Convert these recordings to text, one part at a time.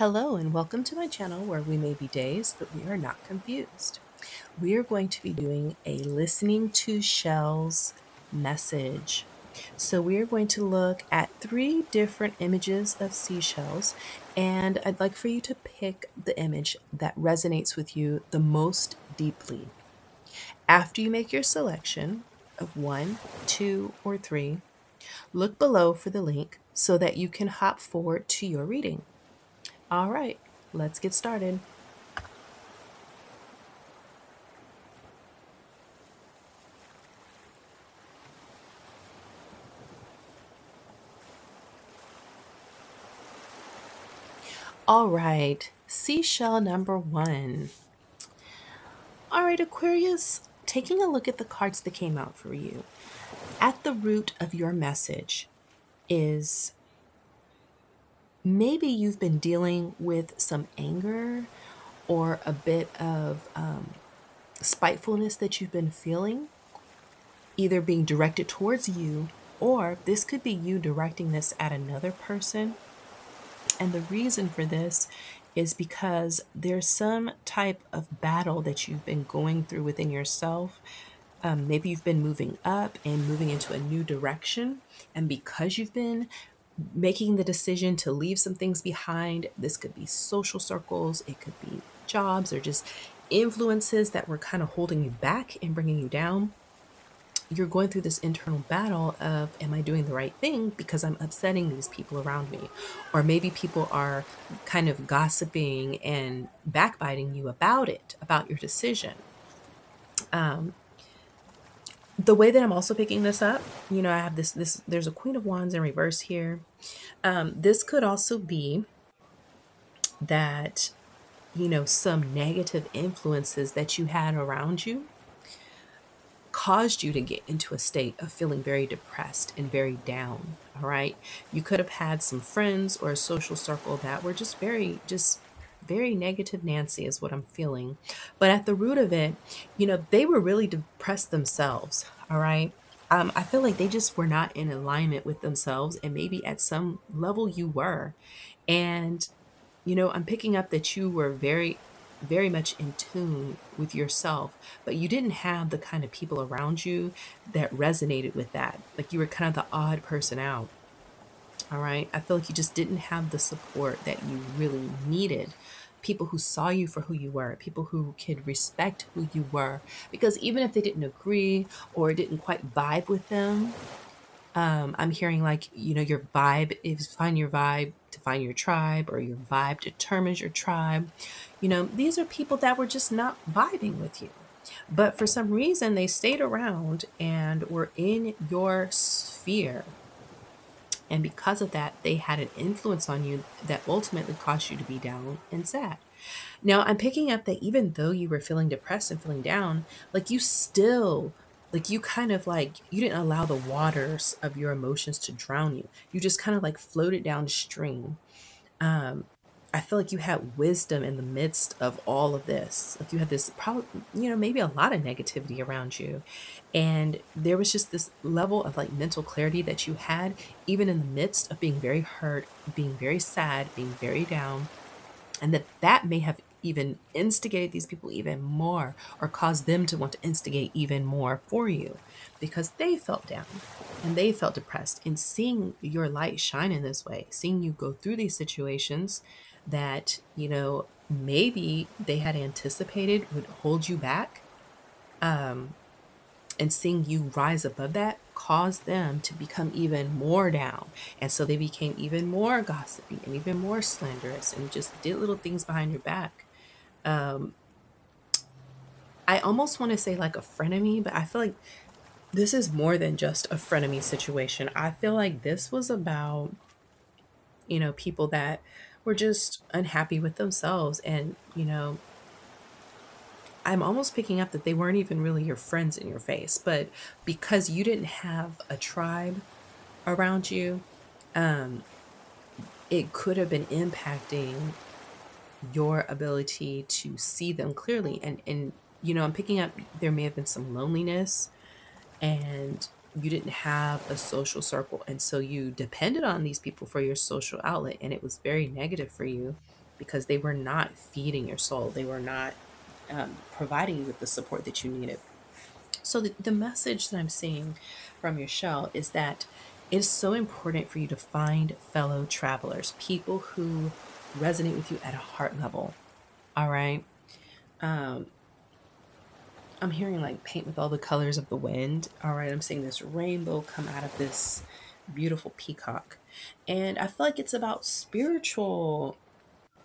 Hello and welcome to my channel where we may be dazed, but we are not confused. We are going to be doing a listening to shells message. So we are going to look at three different images of seashells, and I'd like for you to pick the image that resonates with you the most deeply. After you make your selection of one, two, or three, look below for the link so that you can hop forward to your reading. All right, let's get started. All right, seashell number one. All right, Aquarius, taking a look at the cards that came out for you. At the root of your message is maybe you've been dealing with some anger or a bit of spitefulness that you've been feeling, either being directed towards you, or this could be you directing this at another person. And the reason for this is because there's some type of battle that you've been going through within yourself. Maybe you've been moving up and moving into a new direction. And because you've been making the decision to leave some things behind, this could be social circles, it could be jobs, or just influences that were kind of holding you back and bringing you down. You're going through this internal battle of, am I doing the right thing because I'm upsetting these people around me? Or maybe people are kind of gossiping and backbiting you about it, about your decision. Um, the way that I'm also picking this up, I have this, there's a Queen of Wands in reverse here. This could also be that, some negative influences that you had around you caused you to get into a state of feeling very depressed and very down. All right. You could have had some friends or a social circle that were just very negative Nancy is what I'm feeling. But at the root of it, they were really depressed themselves. All right. I feel like they just were not in alignment with themselves. And maybe at some level you were. And I'm picking up that you were very much in tune with yourself, but you didn't have the kind of people around you that resonated with that. Like you were kind of the odd person out. All right. I feel like you just didn't have the support that you really needed. People who saw you for who you were, people who could respect who you were, because even if they didn't agree or didn't quite vibe with them, I'm hearing like, your vibe is find your vibe to find your tribe, or your vibe determines your tribe. These are people that were just not vibing with you. But for some reason, they stayed around and were in your sphere. And because of that, they had an influence on you that ultimately caused you to be down and sad. Now, I'm picking up that even though you were feeling depressed and feeling down, like you still, like you kind of like, you didn't allow the waters of your emotions to drown you. You just kind of like floated downstream. Um, I feel like you had wisdom in the midst of all of this. Like you had this probably, maybe a lot of negativity around you. And there was just this level of like mental clarity that you had, even in the midst of being very hurt, being very sad, being very down, and that may have even instigated these people even more, or caused them to want to instigate even more for you, because they felt down and they felt depressed. And seeing your light shine in this way, seeing you go through these situations that maybe they had anticipated would hold you back, um, and seeing you rise above that caused them to become even more down. And so they became even more gossipy and even more slanderous and just did little things behind your back. Um, I almost want to say like a frenemy, but I feel like this is more than just a frenemy situation. I feel like this was about, people that were just unhappy with themselves. And, I'm almost picking up that they weren't even really your friends in your face, but because you didn't have a tribe around you, um, it could have been impacting your ability to see them clearly. And I'm picking up there may have been some loneliness, and you didn't have a social circle, and so you depended on these people for your social outlet, and it was very negative for you. because they were not feeding your soul. They were not providing you with the support that you needed. So the message that I'm seeing from your shell is that it's so important for you to find fellow travelers, people who resonate with you at a heart level. All right. Um, I'm hearing like paint with all the colors of the wind. All right. I'm seeing this rainbow come out of this beautiful peacock. And I feel like it's about spiritual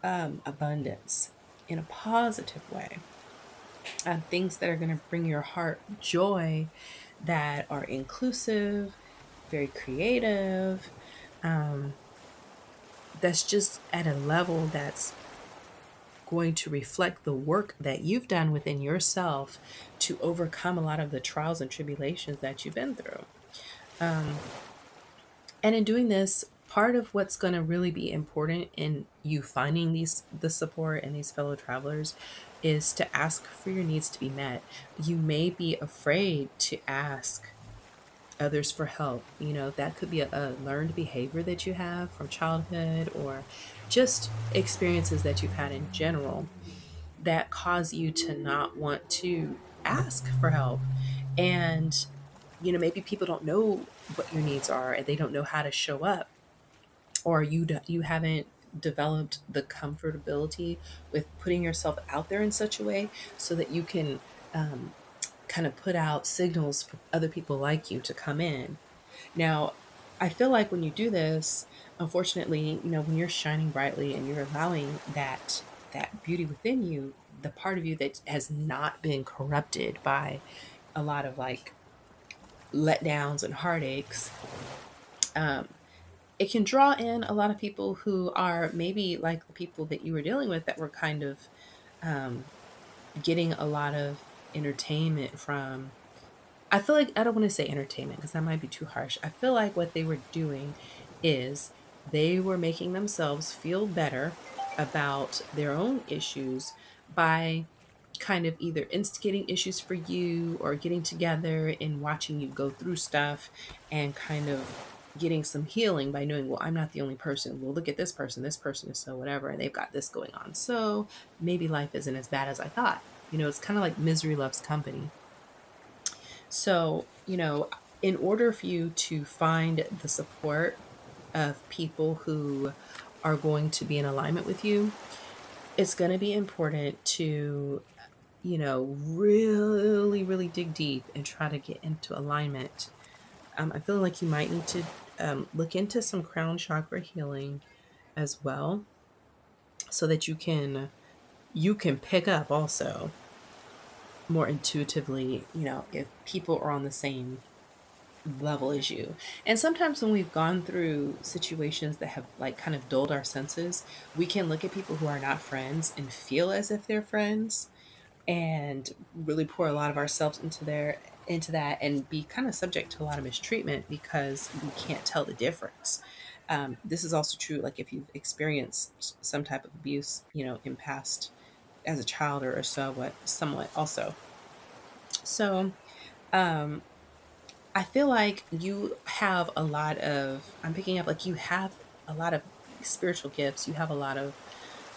abundance in a positive way. Things that are going to bring your heart joy, that are inclusive, very creative, um, that's just at a level that's going to reflect the work that you've done within yourself to overcome a lot of the trials and tribulations that you've been through. Um, and in doing this, part of what's going to really be important in you finding the support and these fellow travelers is to ask for your needs to be met. You may be afraid to ask others for help. You know, that could be a learned behavior that you have from childhood, or just experiences that you've had in general that cause you to not want to ask for help. And, you know, maybe people don't know what your needs are and they don't know how to show up, or you haven't developed the comfortability with putting yourself out there in such a way so that you can um, kind of put out signals for other people like you to come in. Now, I feel like when you do this, unfortunately, you know, when you're shining brightly and you're allowing that beauty within you, the part of you that has not been corrupted by a lot of like letdowns and heartaches, um, it can draw in a lot of people who are maybe like the people that you were dealing with, that were kind of um, getting a lot of entertainment from. I feel like, I don't want to say entertainment because that might be too harsh. I feel like what they were doing is they were making themselves feel better about their own issues by kind of either instigating issues for you, or getting together and watching you go through stuff, and kind of getting some healing by knowing, well, I'm not the only person. Well, look at this person. This person is so whatever, and they've got this going on. So maybe life isn't as bad as I thought. You know, it's kind of like misery loves company. So, you know, in order for you to find the support of people who are going to be in alignment with you, it's going to be important to, you know, really, really dig deep and try to get into alignment. I feel like you might need to look into some crown chakra healing as well, so that you can pick up also more intuitively, you know, if people are on the same level as you. And sometimes when we've gone through situations that have like kind of dulled our senses, we can look at people who are not friends and feel as if they're friends, and really pour a lot of ourselves into that, and be kind of subject to a lot of mistreatment because we can't tell the difference. This is also true, like if you've experienced some type of abuse, you know, in past, as a child or so, what somewhat also. So um I feel like you have a lot of, I'm picking up like you have a lot of spiritual gifts. You have a lot of,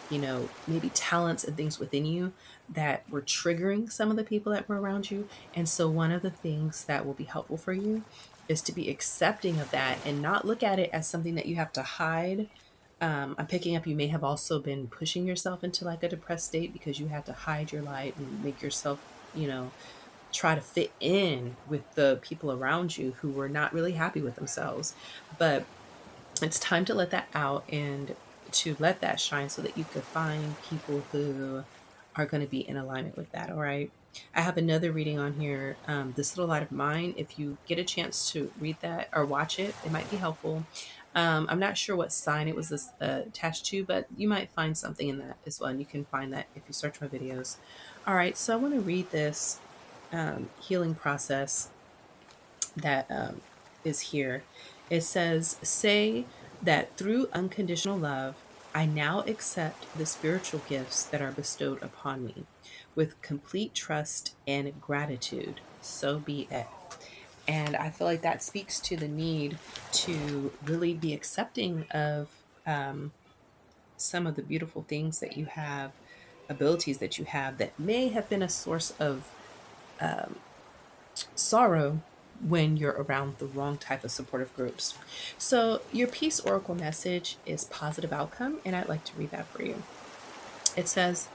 you know, maybe talents and things within you that were triggering some of the people that were around you. And so, one of the things that will be helpful for you is to be accepting of that and not look at it as something that you have to hide. I'm picking up you may have also been pushing yourself into like a depressed state because you had to hide your light and make yourself, you know, try to fit in with the people around you who were not really happy with themselves. But it's time to let that out and to let that shine so that you can find people who are going to be in alignment with that. All right. I have another reading on here, This Little Light of Mine. If you get a chance to read that or watch it, it might be helpful. I'm not sure what sign it was attached to, but you might find something in that as well. And you can find that if you search my videos. All right. So I want to read this healing process that is here. It says, say that through unconditional love, I now accept the spiritual gifts that are bestowed upon me with complete trust and gratitude. So be it. And I feel like that speaks to the need to really be accepting of some of the beautiful things that you have, abilities that you have that may have been a source of um, sorrow when you're around the wrong type of supportive groups. So, your peace oracle message is positive outcome, and I'd like to read that for you. It says,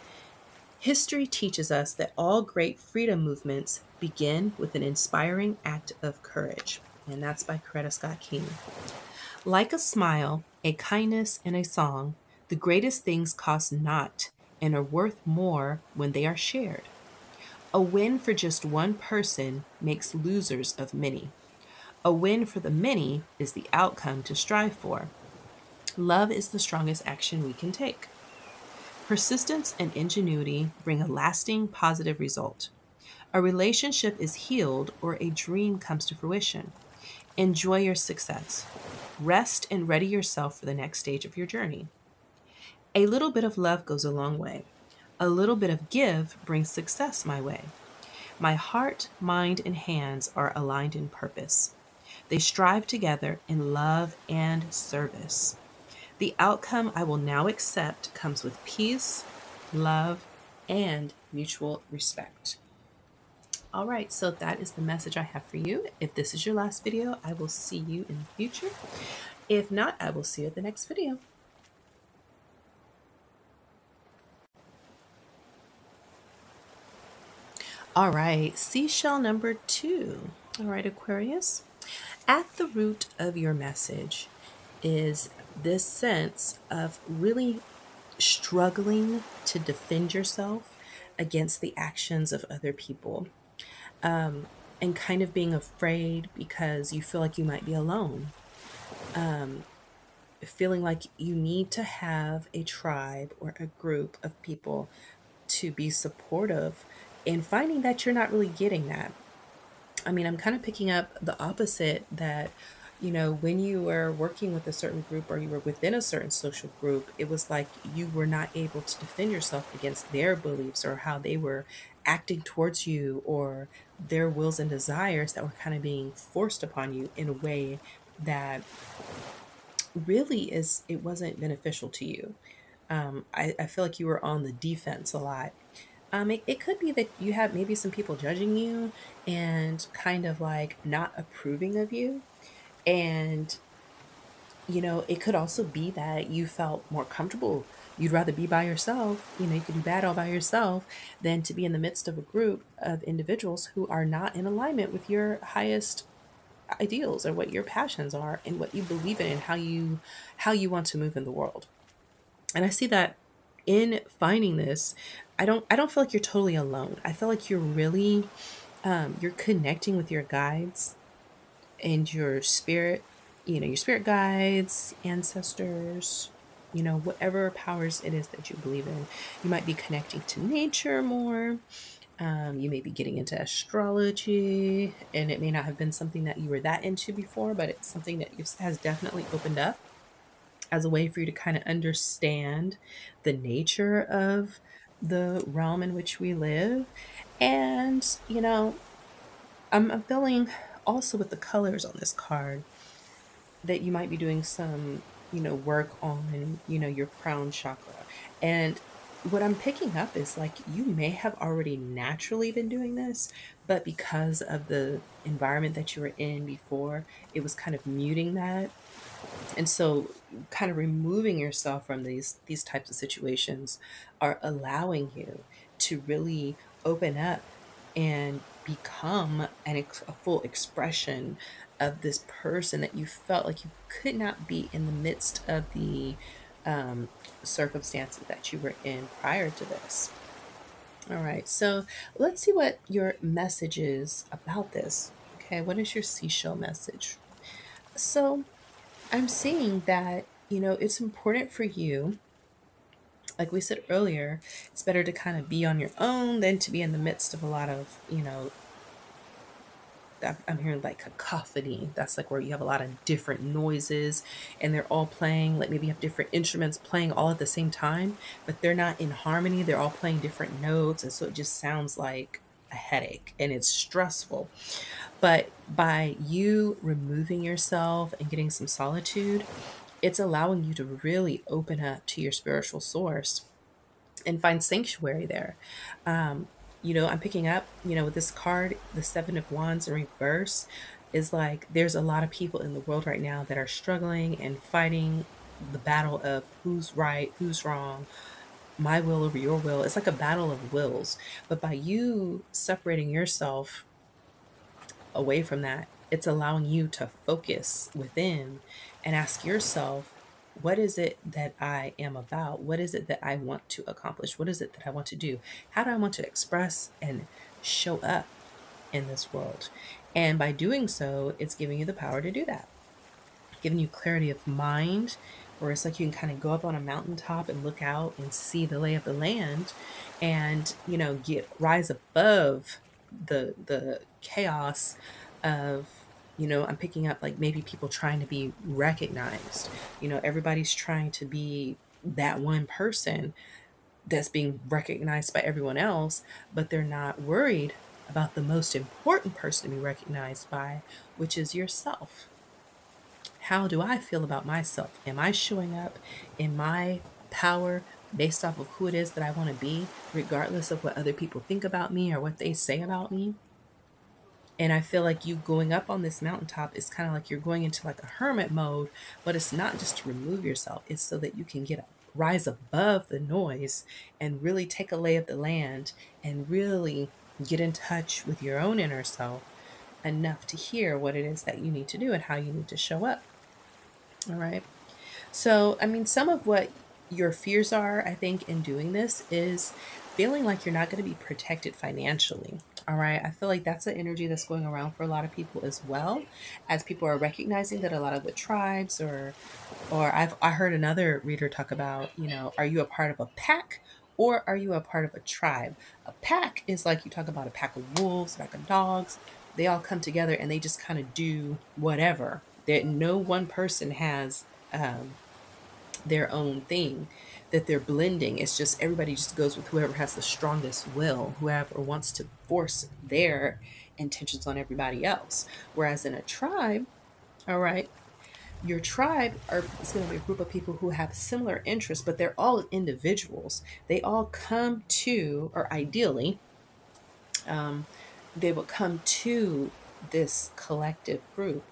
history teaches us that all great freedom movements begin with an inspiring act of courage. And that's by Coretta Scott King. Like a smile, a kindness, and a song, the greatest things cost not and are worth more when they are shared. A win for just one person makes losers of many. A win for the many is the outcome to strive for. Love is the strongest action we can take. Persistence and ingenuity bring a lasting positive result. A relationship is healed or a dream comes to fruition. Enjoy your success. Rest and ready yourself for the next stage of your journey. A little bit of love goes a long way. A little bit of give brings success my way. My heart, mind, and hands are aligned in purpose. They strive together in love and service. The outcome I will now accept comes with peace, love, and mutual respect. All right, so that is the message I have for you. If this is your last video, I will see you in the future. If not, I will see you at the next video. All right, seashell number 2. All right, Aquarius. At the root of your message is this sense of really struggling to defend yourself against the actions of other people, um, and kind of being afraid because you feel like you might be alone, um, feeling like you need to have a tribe or a group of people to be supportive, and finding that you're not really getting that. I mean, I'm kind of picking up the opposite that, when you were working with a certain group or you were within a certain social group, it was like you were not able to defend yourself against their beliefs or how they were acting towards you, or their wills and desires that were kind of being forced upon you in a way that really it wasn't beneficial to you. I feel like you were on the defense a lot. It could be that you have maybe some people judging you and kind of like not approving of you. And, it could also be that you felt more comfortable. You'd rather be by yourself. You could do bad all by yourself than to be in the midst of a group of individuals who are not in alignment with your highest ideals or what your passions are and what you believe in and how you want to move in the world. And I see that in finding this, I don't feel like you're totally alone. I feel like you're really you're connecting with your guides and your spirit, your spirit guides, ancestors, whatever powers it is that you believe in. You might be connecting to nature more. You may be getting into astrology, and it may not have been something that you were that into before, but it's something that has definitely opened up as a way for you to kind of understand the nature of the realm in which we live. And, I'm feeling also with the colors on this card that you might be doing some, work on, your crown chakra. And what I'm picking up is like you may have already naturally been doing this, but because of the environment that you were in before, it was kind of muting that. And so kind of removing yourself from these types of situations are allowing you to really open up and become a full expression of this person that you felt like you could not be in the midst of the um, circumstances that you were in prior to this. All right, so let's see what your message is about this. Okay, what is your seashell message? So I'm seeing that, it's important for you. Like we said earlier, it's better to kind of be on your own than to be in the midst of a lot of, I'm hearing like cacophony. That's like where you have a lot of different noises and they're all playing, like maybe you have different instruments playing all at the same time, but they're not in harmony. They're all playing different notes. And so it just sounds like a headache and it's stressful. But by you removing yourself and getting some solitude, It's allowing you to really open up to your spiritual source and find sanctuary there. Um, I'm picking up, with this card, the Seven of Wands in reverse, is like there's a lot of people in the world right now that are struggling and fighting the battle of who's right, who's wrong, my will over your will. It's like a battle of wills. But by you separating yourself away from that, it's allowing you to focus within and ask yourself, what is it that I am about? What is it that I want to accomplish? What is it that I want to do? How do I want to express and show up in this world? And by doing so, it's giving you the power to do that, giving you clarity of mind, where it's like you can kind of go up on a mountaintop and look out and see the lay of the land, and get rise above the chaos of, I'm picking up like maybe people trying to be recognized. Everybody's trying to be that one person that's being recognized by everyone else, but they're not worried about the most important person to be recognized by, which is yourself. How do I feel about myself? Am I showing up in my power based off of who it is that I want to be, regardless of what other people think about me or what they say about me? And I feel like you going up on this mountaintop is kind of like you're going into like a hermit mode, but it's not just to remove yourself, it's so that you can rise above the noise and really take a lay of the land and really get in touch with your own inner self enough to hear what it is that you need to do and how you need to show up. All right. So, I mean, some of what your fears are, I think, in doing this is feeling like you're not going to be protected financially. All right. I feel like that's an energy that's going around for a lot of people as well, as people are recognizing that a lot of the tribes I heard another reader talk about, are you a part of a pack or are you a part of a tribe? A pack is like you talk about a pack of wolves, a pack of dogs. They all come together and they just kind of do whatever. That no one person has their own thing that they're blending. It's just everybody just goes with whoever has the strongest will, whoever wants to force their intentions on everybody else. Whereas in a tribe, all right, your tribe is going to be a group of people who have similar interests, but they're all individuals. They all come to, or ideally, um, they will come to this collective group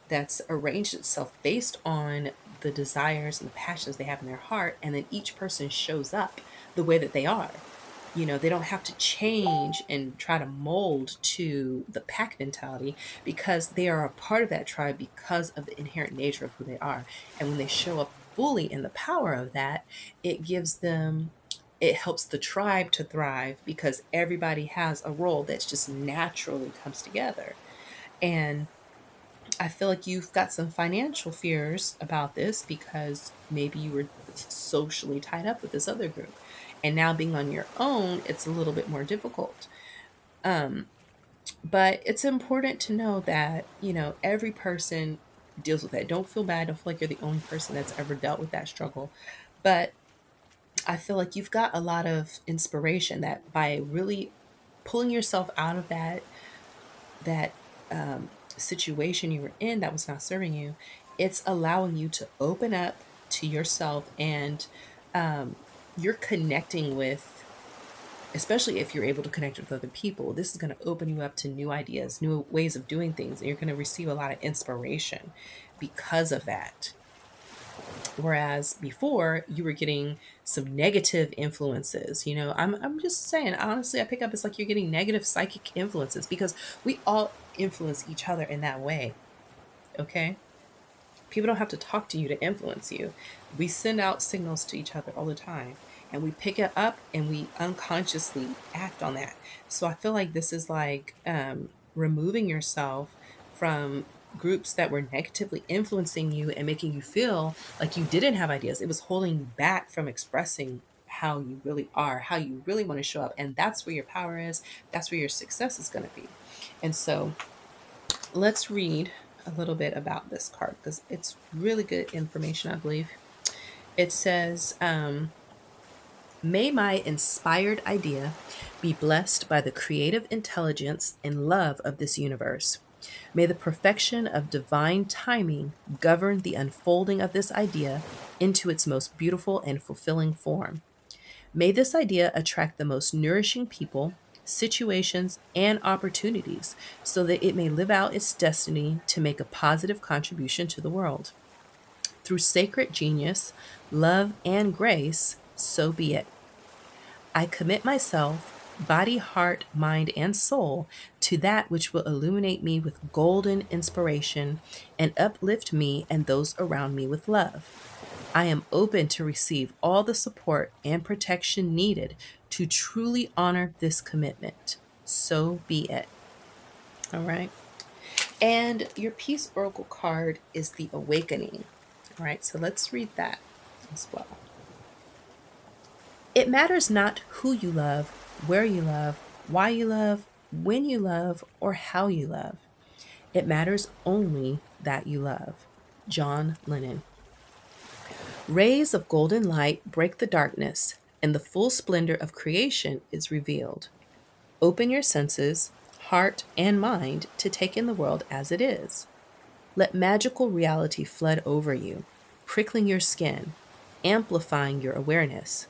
that's arranged itself based on the desires and the passions they have in their heart. And then each person shows up the way that they are. They don't have to change and try to mold to the pack mentality because they are a part of that tribe because of the inherent nature of who they are. And when they show up fully in the power of that, it helps the tribe to thrive because everybody has a role that's just naturally comes together. And I feel like you've got some financial fears about this because maybe you were socially tied up with this other group. And now being on your own, it's a little bit more difficult. Um, but it's important to know that, every person deals with that. Don't feel bad. Don't feel like you're the only person that's ever dealt with that struggle. But I feel like you've got a lot of inspiration that by really pulling yourself out of that situation you were in that was not serving you, it's allowing you to open up to yourself and you're connecting with, especially if you're able to connect with other people, this is going to open you up to new ideas, new ways of doing things, and you're going to receive a lot of inspiration because of that. Whereas before you were getting some negative influences, I'm just saying, honestly, I pick up it's like you're getting negative psychic influences because we all influence each other in that way. Okay. People don't have to talk to you to influence you. We send out signals to each other all the time and we pick it up and we unconsciously act on that. So I feel like this is like removing yourself from groups that were negatively influencing you and making you feel like you didn't have ideas. It was holding you back from expressing how you really are, how you really want to show up. And that's where your power is. That's where your success is going to be. And so let's read a little bit about this card because it's really good information, I believe. It says, may my inspired idea be blessed by the creative intelligence and love of this universe. May the perfection of divine timing govern the unfolding of this idea into its most beautiful and fulfilling form. May this idea attract the most nourishing people, situations, and opportunities so that it may live out its destiny to make a positive contribution to the world. Through sacred genius, love, and grace, so be it. I commit myself, body, heart, mind, and soul, to that which will illuminate me with golden inspiration and uplift me and those around me with love. I am open to receive all the support and protection needed to truly honor this commitment. So be it. All right. And your Peace Oracle card is the Awakening. All right. So let's read that as well. It matters not who you love, where you love, why you love, when you love, or how you love. It matters only that you love. John Lennon. Rays of golden light break the darkness, and the full splendor of creation is revealed. Open your senses, heart, and mind to take in the world as it is. Let magical reality flood over you, prickling your skin, amplifying your awareness.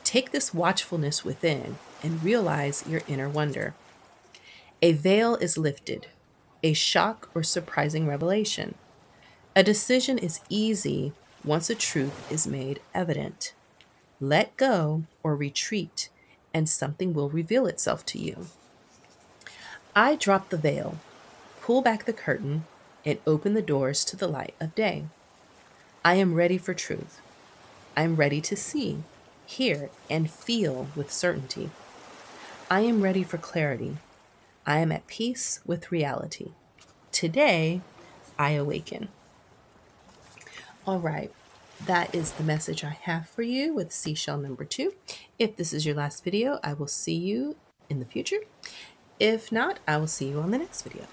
Take this watchfulness within and realize your inner wonder. A veil is lifted, a shock or surprising revelation. A decision is easy once a truth is made evident. Let go or retreat, and something will reveal itself to you. I drop the veil, pull back the curtain, and open the doors to the light of day. I am ready for truth. I am ready to see, hear, and feel with certainty. I am ready for clarity. I am at peace with reality. Today, I awaken. All right, that is the message I have for you with seashell number 2. If this is your last video, I will see you in the future. If not, I will see you on the next video.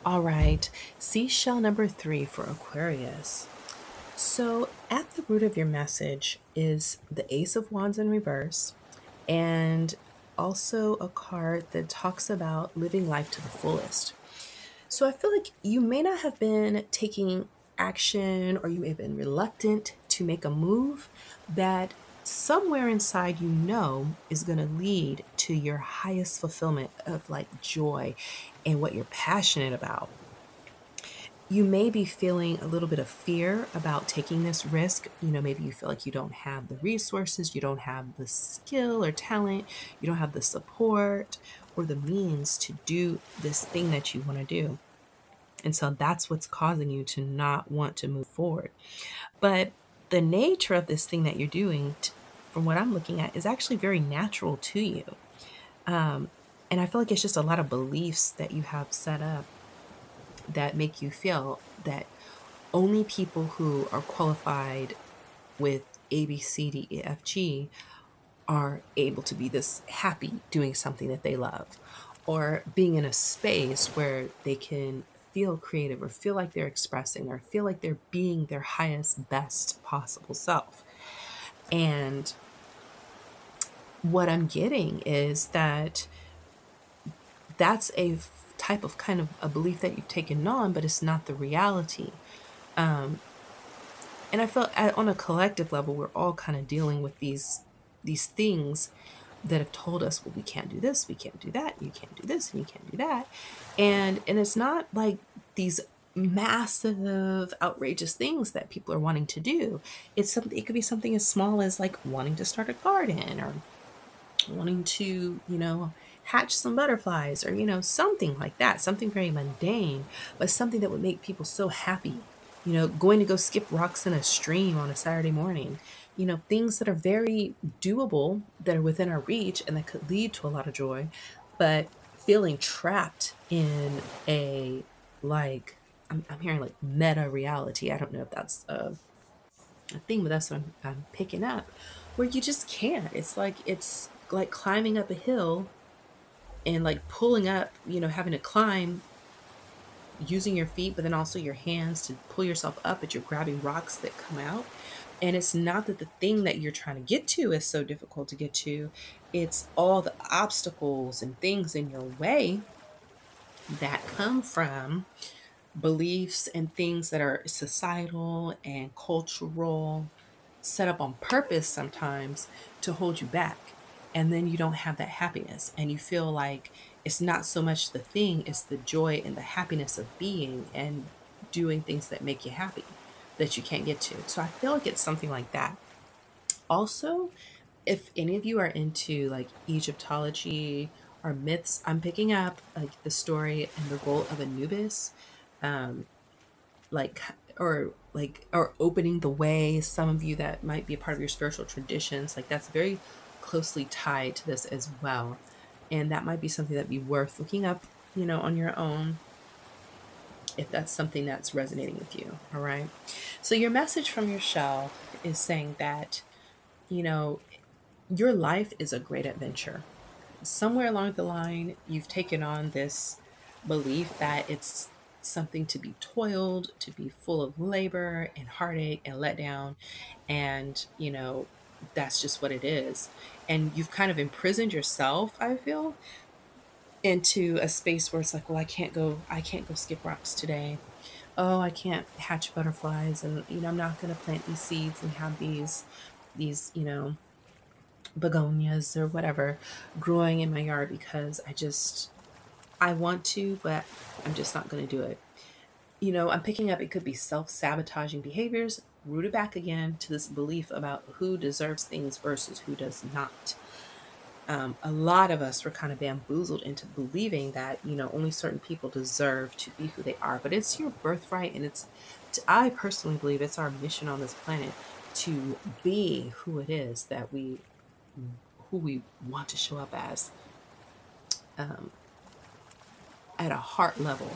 All right, seashell number 3 for Aquarius. So at the root of your message is the Ace of Wands in reverse, and also a card that talks about living life to the fullest. So I feel like you may not have been taking action, or you may have been reluctant to make a move that somewhere inside you know is going to lead to your highest fulfillment of like joy and what you're passionate about. You may be feeling a little bit of fear about taking this risk. You know, maybe you feel like you don't have the resources, you don't have the skill or talent, you don't have the support or the means to do this thing that you want to do. And so that's what's causing you to not want to move forward. But the nature of this thing that you're doing, from what I'm looking at, is actually very natural to you. And I feel like it's just a lot of beliefs that you have set up that make you feel that only people who are qualified with A, B, C, D, E, F, G are able to be this happy doing something that they love, or being in a space where they can feel creative or feel like they're expressing or feel like they're being their highest, best possible self. And what I'm getting is that that's a type of kind of a belief that you've taken on, but it's not the reality. And I feel on a collective level, we're all kind of dealing with these things that have told us, well, we can't do this, we can't do that, you can't do this, and you can't do that. And it's not like these massive, outrageous things that people are wanting to do. It's something, it could be something as small as like wanting to start a garden, or wanting to, hatch some butterflies, or, something like that, something very mundane, but something that would make people so happy. Going to go skip rocks in a stream on a Saturday morning, things that are very doable, that are within our reach, and that could lead to a lot of joy. But feeling trapped in a, like, I'm hearing like meta reality. I don't know if that's a thing, but that's what I'm picking up, where you just can't. It's like climbing up a hill and like pulling up, having to climb using your feet, but then also your hands to pull yourself up, but you're grabbing rocks that come out. And it's not that the thing that you're trying to get to is so difficult to get to, it's all the obstacles and things in your way that come from beliefs and things that are societal and cultural, set up on purpose sometimes to hold you back. And then you don't have that happiness, and you feel like it's not so much the thing, it's the joy and the happiness of being and doing things that make you happy that you can't get to. So I feel like it's something like that. Also, if any of you are into like Egyptology or myths, I'm picking up like the story and the role of Anubis, um, like or opening the way. Some of you that might be a part of your spiritual traditions, like that's very closely tied to this as well, and that might be something that'd be worth looking up, on your own if that's something that's resonating with you. All right. So your message from your shell is saying that you know your life is a great adventure. Somewhere along the line, you've taken on this belief that it's something to be toiled, to be full of labor and heartache and letdown. And, that's just what it is. And you've kind of imprisoned yourself, I feel, into a space where it's like, well, I can't go skip rocks today. Oh, I can't hatch butterflies, and I'm not going to plant these seeds and have these begonias or whatever growing in my yard because I want to, but I'm just not going to do it. I'm picking up it could be self-sabotaging behaviors rooted back again to this belief about who deserves things versus who does not. A lot of us were kind of bamboozled into believing that only certain people deserve to be who they are, but it's your birthright, and I personally believe it's our mission on this planet to be who it is that who we want to show up as, um, at a heart level.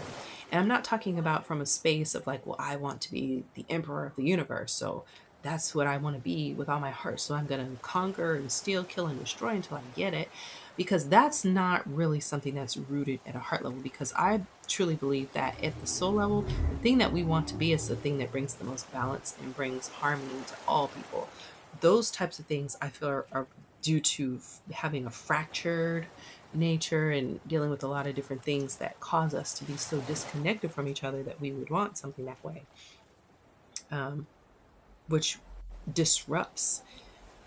And I'm not talking about from a space of like, well, I want to be the emperor of the universe. So that's what I want to be with all my heart. So I'm going to conquer and steal, kill, and destroy until I get it. Because that's not really something that's rooted at a heart level. Because I truly believe that at the soul level, the thing that we want to be is the thing that brings the most balance and brings harmony to all people. Those types of things I feel are due to having a fractured nature and dealing with a lot of different things that cause us to be so disconnected from each other that we would want something that way, um, which disrupts,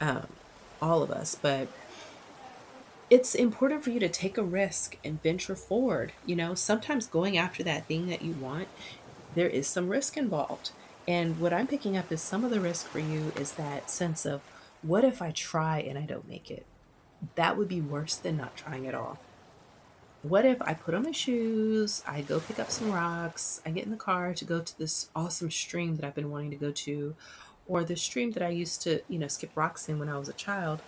um, all of us. But it's important for you to take a risk and venture forward. Sometimes going after that thing that you want, there is some risk involved. And what I'm picking up is some of the risk for you is that sense of, what if I try and I don't make it? That would be worse than not trying at all. What if I put on my shoes, I go pick up some rocks, I get in the car to go to this awesome stream that I've been wanting to go to, or the stream that I used to, skip rocks in when I was a child.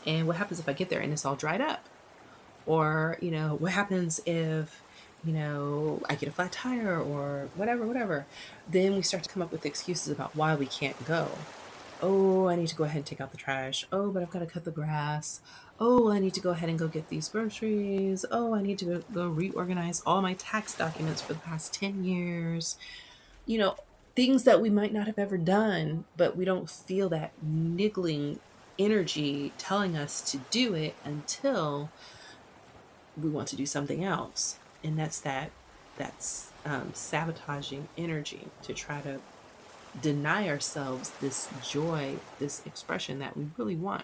And what happens if I get there and it's all dried up? Or, what happens if, I get a flat tire or whatever, whatever. Then we start to come up with excuses about why we can't go. Oh, I need to go ahead and take out the trash. Oh, but I've got to cut the grass. Oh, I need to go ahead and go get these groceries. Oh, I need to go reorganize all my tax documents for the past 10 years. You know, things that we might not have ever done, but we don't feel that niggling energy telling us to do it until we want to do something else. And that's sabotaging energy to try to deny ourselves this joy, this expression that we really want.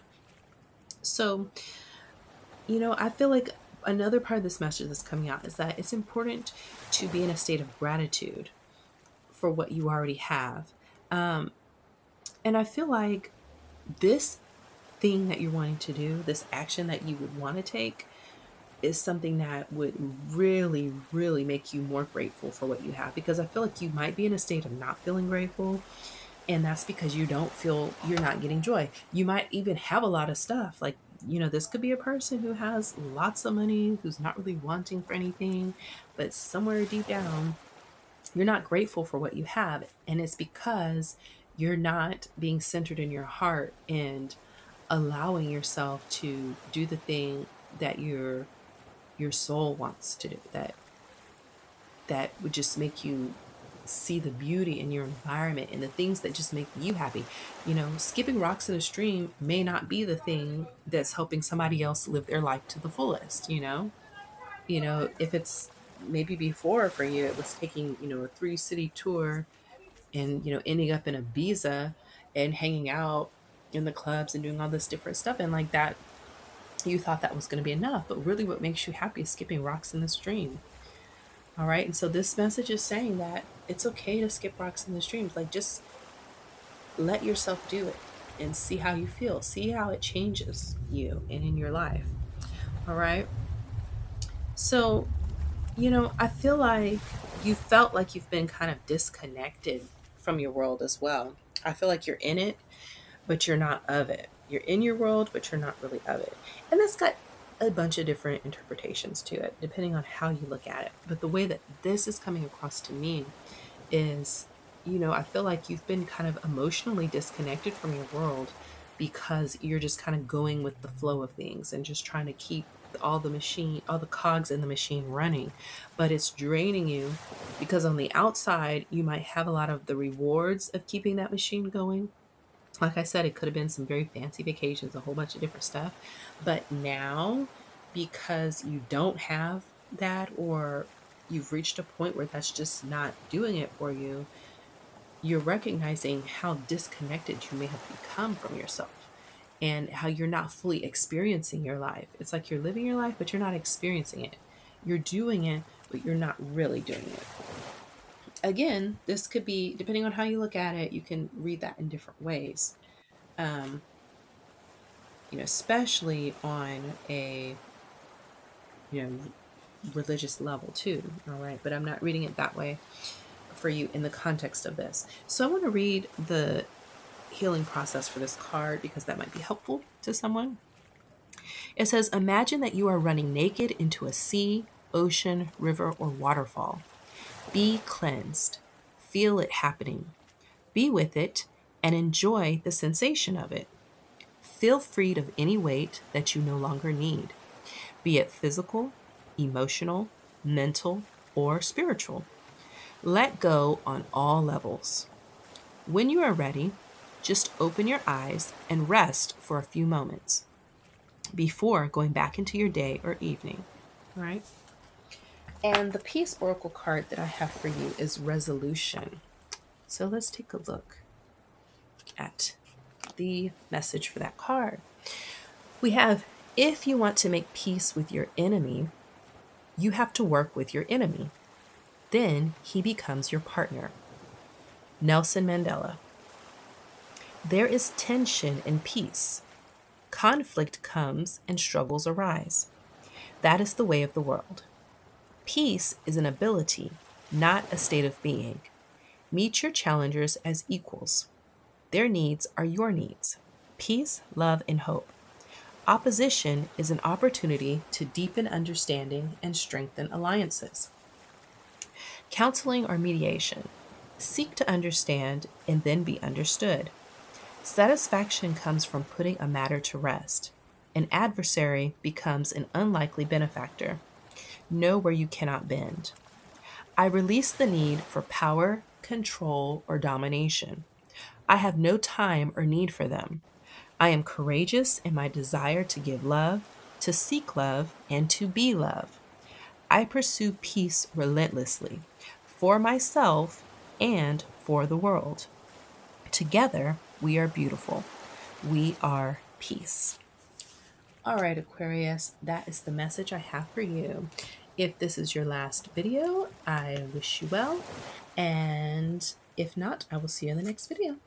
So, I feel like another part of this message that's coming out is that it's important to be in a state of gratitude for what you already have. Um, and I feel like this thing that you're wanting to do, this action that you would want to take, is something that would really, really make you more grateful for what you have. Because I feel like you might be in a state of not feeling grateful, and that's because you don't feel you're not getting joy. You might even have a lot of stuff. Like, this could be a person who has lots of money, who's not really wanting for anything, but somewhere deep down, you're not grateful for what you have. And it's because you're not being centered in your heart and allowing yourself to do the thing that your soul wants to do, that would just make you see the beauty in your environment and the things that just make you happy. You know, skipping rocks in a stream may not be the thing that's helping somebody else live their life to the fullest, you know? You know, if it's maybe before for you, it was taking, you know, a 3 city tour and, you know, ending up in Ibiza and hanging out in the clubs and doing all this different stuff. And like that, you thought that was going to be enough. But really, what makes you happy is skipping rocks in the stream. All right. And so this message is saying that it's okay to skip rocks in the streams. Like, just let yourself do it and see how you feel. See how it changes you and in your life. All right. So, you know, I feel like you felt like you've been kind of disconnected from your world as well. I feel like you're in it, but you're not of it. You're in your world, but you're not really of it. And that's got a bunch of different interpretations to it, depending on how you look at it. But the way that this is coming across to me is, you know, I feel like you've been kind of emotionally disconnected from your world because you're just kind of going with the flow of things and just trying to keep all the cogs in the machine running. But it's draining you because on the outside, you might have a lot of the rewards of keeping that machine going. Like I said, it could have been some very fancy vacations, a whole bunch of different stuff. But now, because you don't have that, or you've reached a point where that's just not doing it for you, you're recognizing how disconnected you may have become from yourself and how you're not fully experiencing your life. It's like you're living your life, but you're not experiencing it. You're doing it, but you're not really doing it. Again, this could be, depending on how you look at it, you can read that in different ways. Um, you know, especially on a, you know, religious level too. All right. But I'm not reading it that way for you in the context of this. So I want to read the healing process for this card because that might be helpful to someone. It says, imagine that you are running naked into a sea, ocean, river, or waterfall. Be cleansed. Feel it happening. Be with it and enjoy the sensation of it. Feel freed of any weight that you no longer need, be it physical, emotional, mental, or spiritual. Let go on all levels. When you are ready, just open your eyes and rest for a few moments before going back into your day or evening. All right. And the Peace Oracle card that I have for you is Resolution. So let's take a look at the message for that card. We have, if you want to make peace with your enemy, you have to work with your enemy. Then he becomes your partner. Nelson Mandela. There is tension in peace. Conflict comes and struggles arise. That is the way of the world. Peace is an ability, not a state of being. Meet your challengers as equals. Their needs are your needs. Peace, love, and hope. Opposition is an opportunity to deepen understanding and strengthen alliances. Counseling or mediation. Seek to understand and then be understood. Satisfaction comes from putting a matter to rest. An adversary becomes an unlikely benefactor. Know where you cannot bend. I release the need for power, control, or domination. I have no time or need for them. I am courageous in my desire to give love, to seek love, and to be love. I pursue peace relentlessly, for myself and for the world. Together, we are beautiful. We are peace. All right, Aquarius, that is the message I have for you. If this is your last video, I wish you well. And if not, I will see you in the next video.